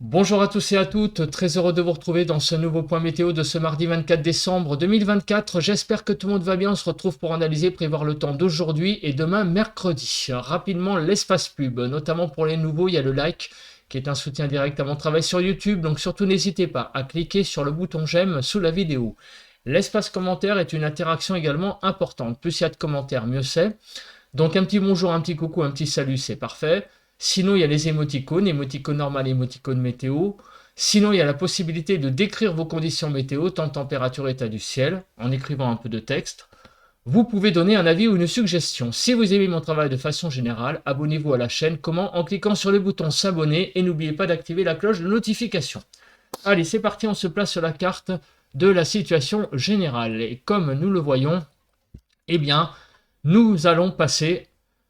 Bonjour à tous et à toutes, très heureux de vous retrouver dans ce nouveau point météo de ce mardi 24 décembre 2024. J'espère que tout le monde va bien, on se retrouve pour analyser, prévoir le temps d'aujourd'hui et demain mercredi. Rapidement, l'espace pub, notamment pour les nouveaux, il y a le like qui est un soutien direct à mon travail sur YouTube, donc surtout n'hésitez pas à cliquer sur le bouton j'aime sous la vidéo. L'espace commentaire est une interaction également importante, plus il y a de commentaires, mieux c'est. Donc un petit bonjour, un petit coucou, un petit salut, c'est parfait. Sinon, il y a les émoticônes normal, émoticône météo. Sinon, il y a la possibilité de décrire vos conditions météo, temps, température, état du ciel, en écrivant un peu de texte. Vous pouvez donner un avis ou une suggestion. Si vous aimez mon travail de façon générale, abonnez-vous à la chaîne. Comment? En cliquant sur le bouton s'abonner et n'oubliez pas d'activer la cloche de notification. Allez, c'est parti, on se place sur la carte de la situation générale. Et comme nous le voyons, eh bien, nous allons passer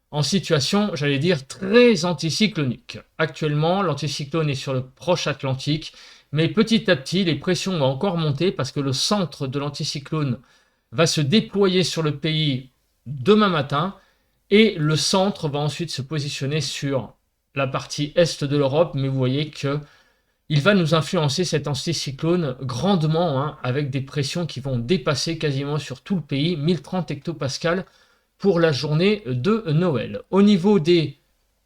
en situation, j'allais dire, très anticyclonique. Actuellement, l'anticyclone est sur le proche Atlantique, mais petit à petit, les pressions vont encore monter parce que le centre de l'anticyclone va se déployer sur le pays demain matin et le centre va ensuite se positionner sur la partie est de l'Europe, mais vous voyez que il va nous influencer cet anticyclone grandement, hein, avec des pressions qui vont dépasser quasiment sur tout le pays, 1030 hectopascales pour la journée de Noël. Au niveau des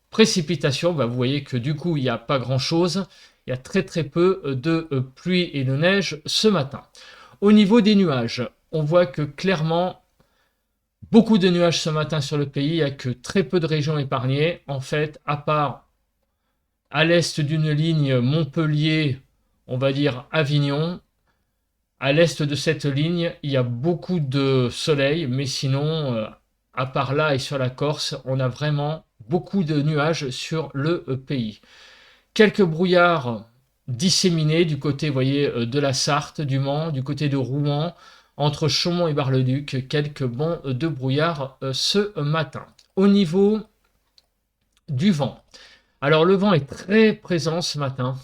précipitations, vous voyez que du coup, il n'y a pas grand-chose. Il y a très très peu de pluie et de neige ce matin. Au niveau des nuages, on voit que clairement, beaucoup de nuages ce matin sur le pays. Il n'y a que très peu de régions épargnées. En fait, à part à l'est d'une ligne Montpellier, on va dire Avignon, à l'est de cette ligne, il y a beaucoup de soleil, mais sinon, à part là et sur la Corse, on a vraiment beaucoup de nuages sur le pays. Quelques brouillards disséminés du côté, vous voyez, de la Sarthe, du Mans, du côté de Rouen, entre Chaumont et Bar-le-Duc, quelques bancs de brouillard ce matin. Au niveau du vent, alors le vent est très présent ce matin.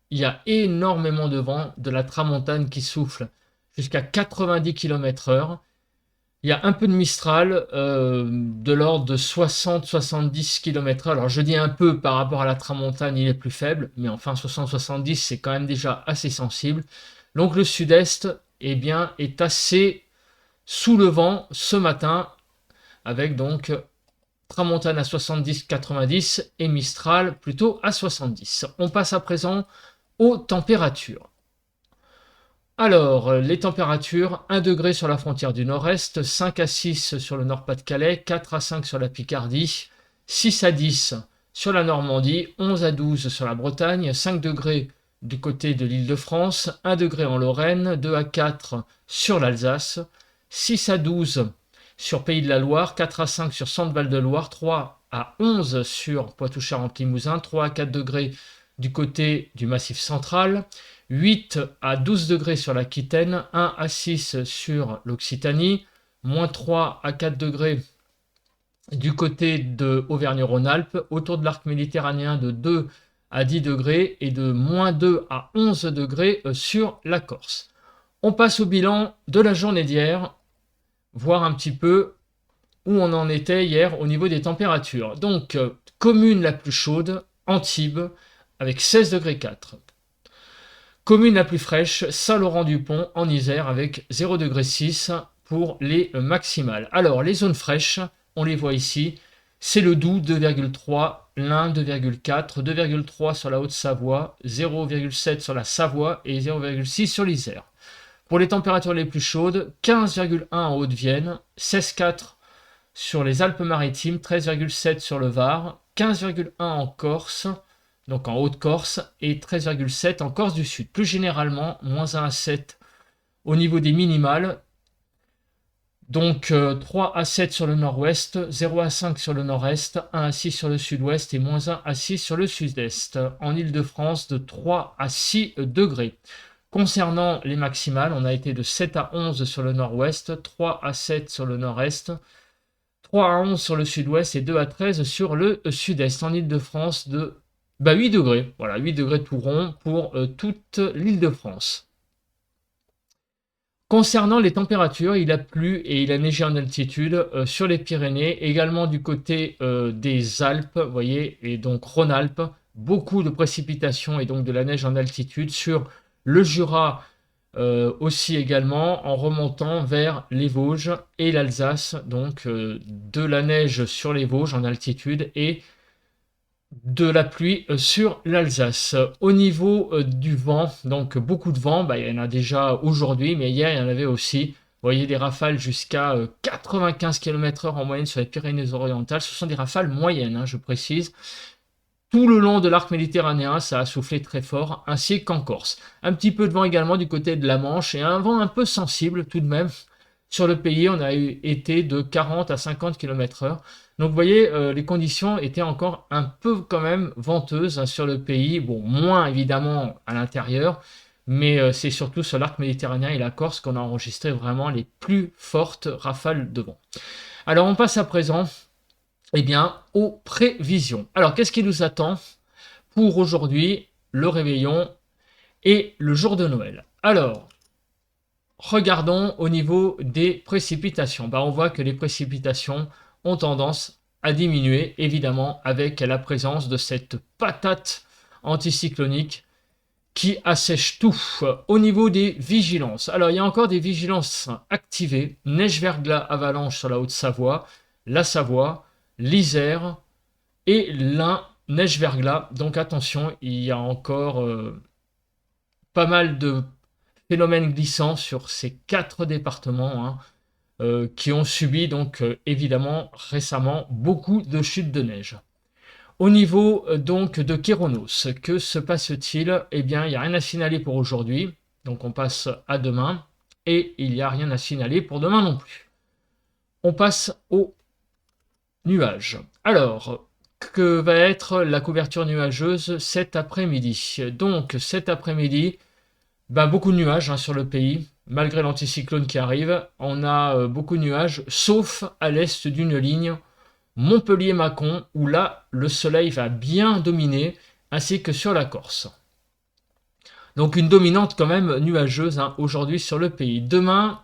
Il y a énormément de vent, de la tramontane qui souffle jusqu'à 90 km/h. Il y a un peu de Mistral, de l'ordre de 60-70 km/h. Alors je dis un peu par rapport à la tramontane, il est plus faible, mais enfin 60-70 c'est quand même déjà assez sensible. Donc le sud-est eh bien, est assez sous le vent ce matin, avec donc tramontane à 70-90 et Mistral plutôt à 70. On passe à présent aux températures. Alors, les températures, 1 degré sur la frontière du nord-est, 5 à 6 sur le Nord-Pas-de-Calais, 4 à 5 sur la Picardie, 6 à 10 sur la Normandie, 11 à 12 sur la Bretagne, 5 degrés du côté de l'Île-de-France, 1 degré en Lorraine, 2 à 4 sur l'Alsace, 6 à 12 sur Pays de la Loire, 4 à 5 sur Centre-Val de Loire, 3 à 11 sur Poitou-Charentes-Limousin, 3 à 4 degrés du côté du Massif central, 8 à 12 degrés sur l'Aquitaine, 1 à 6 sur l'Occitanie, moins 3 à 4 degrés du côté de Auvergne-Rhône-Alpes, autour de l'arc méditerranéen de 2 à 10 degrés et de moins 2 à 11 degrés sur la Corse. On passe au bilan de la journée d'hier, voir un petit peu où on en était hier au niveau des températures. Donc, commune la plus chaude, Antibes, avec 16 degrés 4. Commune la plus fraîche, Saint-Laurent-du-Pont en Isère avec 0,6 degré pour les maximales. Alors les zones fraîches, on les voit ici, c'est le Doubs 2,3, l'Ain 2,4, 2,3 sur la Haute-Savoie, 0,7 sur la Savoie et 0,6 sur l'Isère. Pour les températures les plus chaudes, 15,1 en Haute-Vienne, 16,4 sur les Alpes-Maritimes, 13,7 sur le Var, 15,1 en Corse, donc en Haute-Corse, et 13,7 en Corse du Sud. Plus généralement, moins 1 à 7 au niveau des minimales. Donc 3 à 7 sur le nord-ouest, 0 à 5 sur le nord-est, 1 à 6 sur le sud-ouest et moins 1 à 6 sur le sud-est. En Île-de-France, de 3 à 6 degrés. Concernant les maximales, on a été de 7 à 11 sur le nord-ouest, 3 à 7 sur le nord-est, 3 à 11 sur le sud-ouest et 2 à 13 sur le sud-est. En Île-de-France, de 8 degrés. Voilà, 8 degrés tout rond pour toute l'Île-de-France. Concernant les températures, il a plu et il a neigé en altitude sur les Pyrénées, également du côté des Alpes, vous voyez, et donc Rhône-Alpes, beaucoup de précipitations et donc de la neige en altitude sur le Jura aussi également, en remontant vers les Vosges et l'Alsace, donc de la neige sur les Vosges en altitude et de la pluie sur l'Alsace. Au niveau du vent, donc beaucoup de vent, il y en a déjà aujourd'hui, mais hier il y en avait aussi. Vous voyez des rafales jusqu'à 95 km/h en moyenne sur les Pyrénées-Orientales. Ce sont des rafales moyennes, je précise. Tout le long de l'arc méditerranéen, ça a soufflé très fort, ainsi qu'en Corse. Un petit peu de vent également du côté de la Manche et un vent un peu sensible tout de même. Sur le pays, on a été de 40 à 50 km/h. Donc vous voyez, les conditions étaient encore un peu quand même venteuses sur le pays. Bon, moins évidemment à l'intérieur, mais c'est surtout sur l'arc méditerranéen et la Corse qu'on a enregistré vraiment les plus fortes rafales de vent. Alors on passe à présent aux prévisions. Alors, qu'est-ce qui nous attend pour aujourd'hui, le réveillon et le jour de Noël? Alors, regardons au niveau des précipitations. On voit que les précipitations ont tendance à diminuer, évidemment, avec la présence de cette patate anticyclonique qui assèche tout. Au niveau des vigilances, alors il y a encore des vigilances activées, neige, verglas, avalanche sur la Haute-Savoie, la Savoie, l'Isère et l'Ain, neige, verglas. Donc attention, il y a encore pas mal de phénomènes glissants sur ces 4 départements qui ont subi donc évidemment récemment beaucoup de chutes de neige. Au niveau donc de Kéronos, que se passe-t-il? Il n'y a rien à signaler pour aujourd'hui, donc on passe à demain, et il n'y a rien à signaler pour demain non plus. On passe aux nuages. Alors, que va être la couverture nuageuse cet après-midi? Donc cet après-midi, beaucoup de nuages sur le pays, malgré l'anticyclone qui arrive, on a beaucoup de nuages, sauf à l'est d'une ligne, Montpellier-Mâcon, où là, le soleil va bien dominer, ainsi que sur la Corse. Donc une dominante quand même nuageuse aujourd'hui sur le pays. Demain,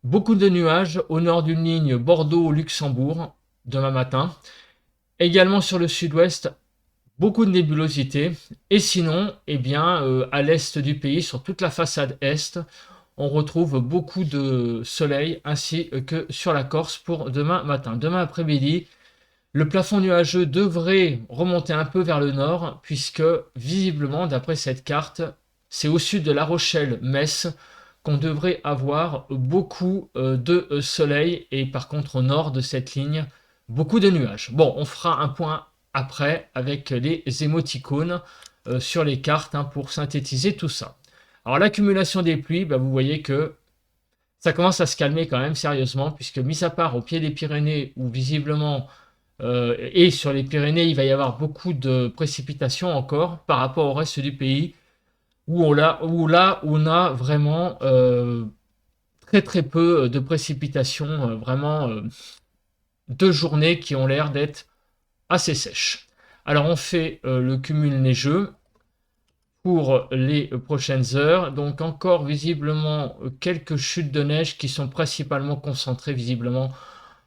beaucoup de nuages au nord d'une ligne Bordeaux-Luxembourg, demain matin. Également sur le sud-ouest, beaucoup de nébulosité. Et sinon, à l'est du pays, sur toute la façade est, on retrouve beaucoup de soleil ainsi que sur la Corse pour demain matin. Demain après-midi, le plafond nuageux devrait remonter un peu vers le nord puisque visiblement, d'après cette carte, c'est au sud de La Rochelle-Metz qu'on devrait avoir beaucoup de soleil et par contre au nord de cette ligne, beaucoup de nuages. Bon, on fera un point après avec les émoticônes sur les cartes pour synthétiser tout ça. Alors l'accumulation des pluies, vous voyez que ça commence à se calmer quand même sérieusement, puisque mis à part au pied des Pyrénées, où visiblement, et sur les Pyrénées, il va y avoir beaucoup de précipitations encore par rapport au reste du pays, où on a vraiment très très peu de précipitations, vraiment 2 journées qui ont l'air d'être assez sèches. Alors on fait le cumul neigeux pour les prochaines heures. Donc encore visiblement quelques chutes de neige qui sont principalement concentrées visiblement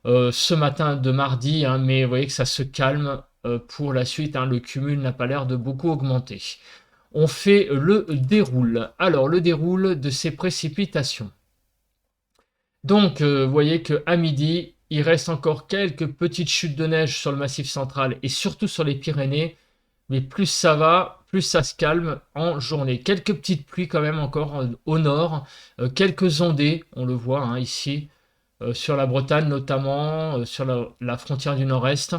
ce matin de mardi, mais vous voyez que ça se calme pour la suite. Le cumul n'a pas l'air de beaucoup augmenter. On fait le déroule. Alors le déroule de ces précipitations. Donc vous voyez qu'à midi, il reste encore quelques petites chutes de neige sur le Massif central et surtout sur les Pyrénées. Mais plus ça va, plus ça se calme en journée. Quelques petites pluies quand même encore au nord, quelques ondées, on le voit ici, sur la Bretagne notamment, sur la frontière du nord-est.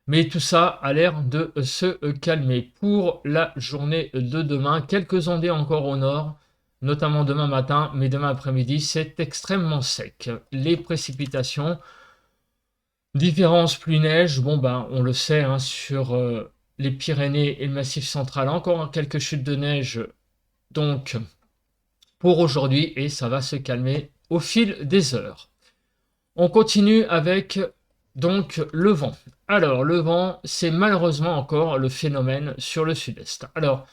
Mais tout ça a l'air de se calmer. Pour la journée de demain, quelques ondées encore au nord, notamment demain matin, mais demain après-midi, c'est extrêmement sec. Les précipitations, différence pluie-neige, on le sait, sur les Pyrénées et le Massif central, encore quelques chutes de neige, donc pour aujourd'hui, et ça va se calmer au fil des heures. On continue avec donc le vent. Alors le vent, c'est malheureusement encore le phénomène sur le sud-est. Alors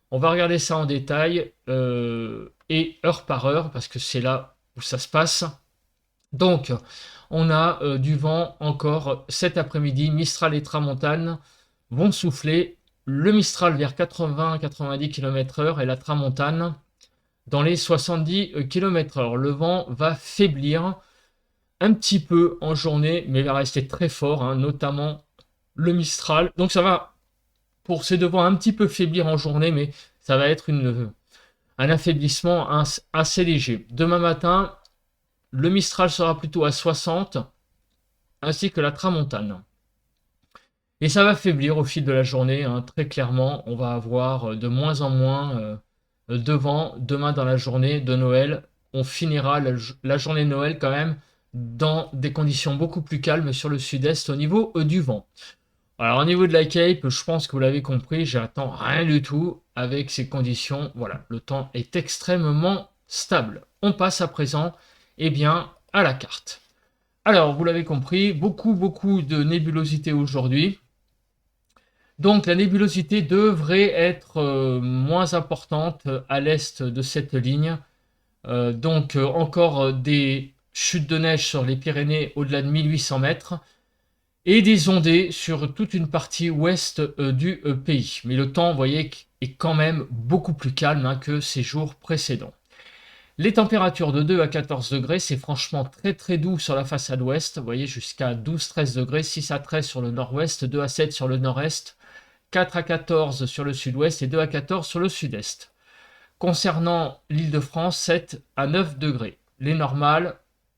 on va regarder ça en détail et heure par heure parce que c'est là où ça se passe. Donc on a du vent encore cet après-midi, Mistral et Tramontane, vont souffler. Le Mistral vers 80-90 km/h et la Tramontane dans les 70 km/h. Le vent va faiblir un petit peu en journée, mais va rester très fort, hein, notamment le Mistral. Donc ça va, pour ces deux vents, un petit peu faiblir en journée, mais ça va être un affaiblissement assez léger. Demain matin, le Mistral sera plutôt à 60, ainsi que la Tramontane. Et ça va faiblir au fil de la journée, hein, très clairement. On va avoir de moins en moins de vent demain dans la journée de Noël. On finira la journée de Noël quand même dans des conditions beaucoup plus calmes sur le sud-est au niveau du vent. Alors au niveau de la Cape, je pense que vous l'avez compris, j'attends rien du tout avec ces conditions. Voilà, le temps est extrêmement stable. On passe à présent, à la carte. Alors, vous l'avez compris, beaucoup de nébulosité aujourd'hui. Donc la nébulosité devrait être moins importante à l'est de cette ligne. Encore des chutes de neige sur les Pyrénées au-delà de 1800 mètres et des ondées sur toute une partie ouest du pays. Mais le temps, vous voyez, est quand même beaucoup plus calme, hein, que ces jours précédents. Les températures de 2 à 14 degrés, c'est franchement très doux sur la façade ouest. Vous voyez, jusqu'à 12-13 degrés, 6 à 13 sur le nord-ouest, 2 à 7 sur le nord-est, 4 à 14 sur le sud-ouest et 2 à 14 sur le sud-est. Concernant l'Île-de-France, 7 à 9 degrés. Les normales,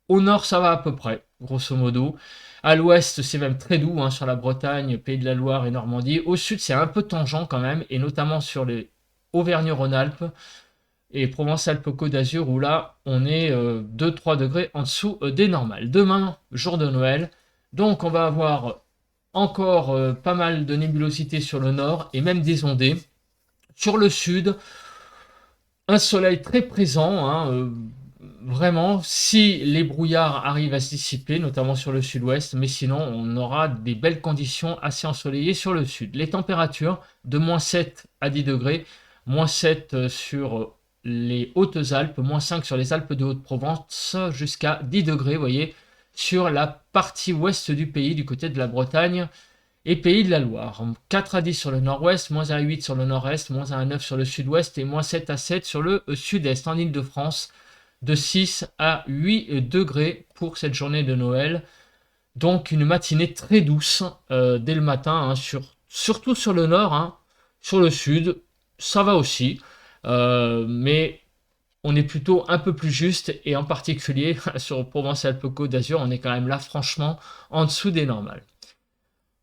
au nord ça va à peu près, grosso modo. À l'ouest, c'est même très doux, hein, sur la Bretagne, Pays de la Loire et Normandie. Au sud, c'est un peu tangent quand même, et notamment sur les Auvergne-Rhône-Alpes et Provence-Alpes-Côte d'Azur, où là, on est 2-3 degrés en dessous des normales. Demain, jour de Noël, donc on va avoir encore pas mal de nébulosité sur le nord et même des ondées. Sur le sud, un soleil très présent, hein, vraiment, si les brouillards arrivent à se dissiper, notamment sur le sud-ouest, mais sinon on aura des belles conditions assez ensoleillées sur le sud. Les températures de moins 7 à 10 degrés, moins 7 sur les Hautes-Alpes, moins 5 sur les Alpes de Haute-Provence, jusqu'à 10 degrés, vous voyez, sur la partie ouest du pays, du côté de la Bretagne et Pays de la Loire. 4 à 10 sur le nord-ouest, moins 1 à 8 sur le nord-est, moins 1 à 9 sur le sud-ouest et moins 7 à 7 sur le sud-est. En Île-de-France, de 6 à 8 degrés pour cette journée de Noël. Donc une matinée très douce dès le matin, hein, surtout sur le nord, hein. Sur le sud, ça va aussi, mais on est plutôt un peu plus juste, et en particulier sur Provence-Alpes-Côte d'Azur, on est quand même là franchement en dessous des normales.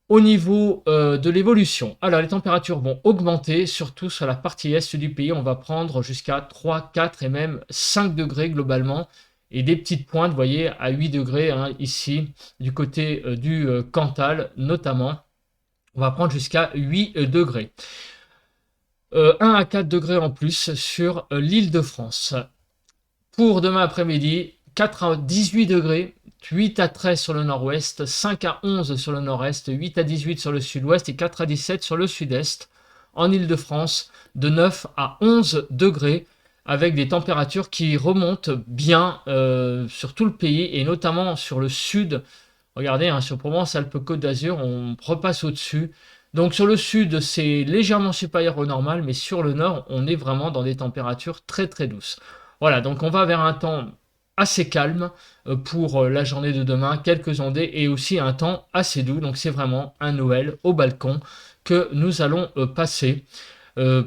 Au niveau de l'évolution, alors les températures vont augmenter, surtout sur la partie est du pays. On va prendre jusqu'à 3, 4 et même 5 degrés globalement. Et des petites pointes, vous voyez, à 8 degrés, hein, ici, du côté du Cantal notamment. On va prendre jusqu'à 8 degrés. 1 à 4 degrés en plus sur l'Île-de-France. Pour demain après-midi, 4 à 18 degrés. 8 à 13 sur le nord-ouest, 5 à 11 sur le nord-est, 8 à 18 sur le sud-ouest et 4 à 17 sur le sud-est. En Île-de-France, de 9 à 11 degrés, avec des températures qui remontent bien sur tout le pays et notamment sur le sud. Regardez, hein, sur Provence-Alpes-Côte d'Azur, on repasse au-dessus. Donc sur le sud, c'est légèrement supérieur au normal, mais sur le nord, on est vraiment dans des températures très douces. Voilà, donc on va vers un temps assez calme pour la journée de demain, quelques ondées et aussi un temps assez doux. Donc c'est vraiment un Noël au balcon que nous allons passer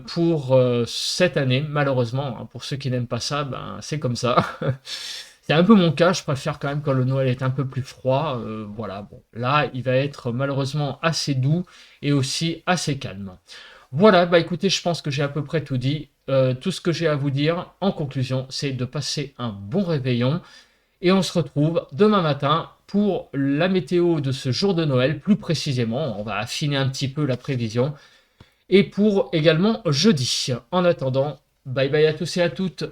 pour cette année, malheureusement. Hein, pour ceux qui n'aiment pas ça, ben, c'est comme ça. C'est un peu mon cas, je préfère quand même quand le Noël est un peu plus froid. Voilà, bon, là il va être malheureusement assez doux et aussi assez calme. Voilà, bah écoutez, je pense que j'ai à peu près tout dit. Tout ce que j'ai à vous dire en conclusion, c'est de passer un bon réveillon. Et on se retrouve demain matin pour la météo de ce jour de Noël, plus précisément. On va affiner un petit peu la prévision. Et pour également jeudi. En attendant, bye bye à tous et à toutes.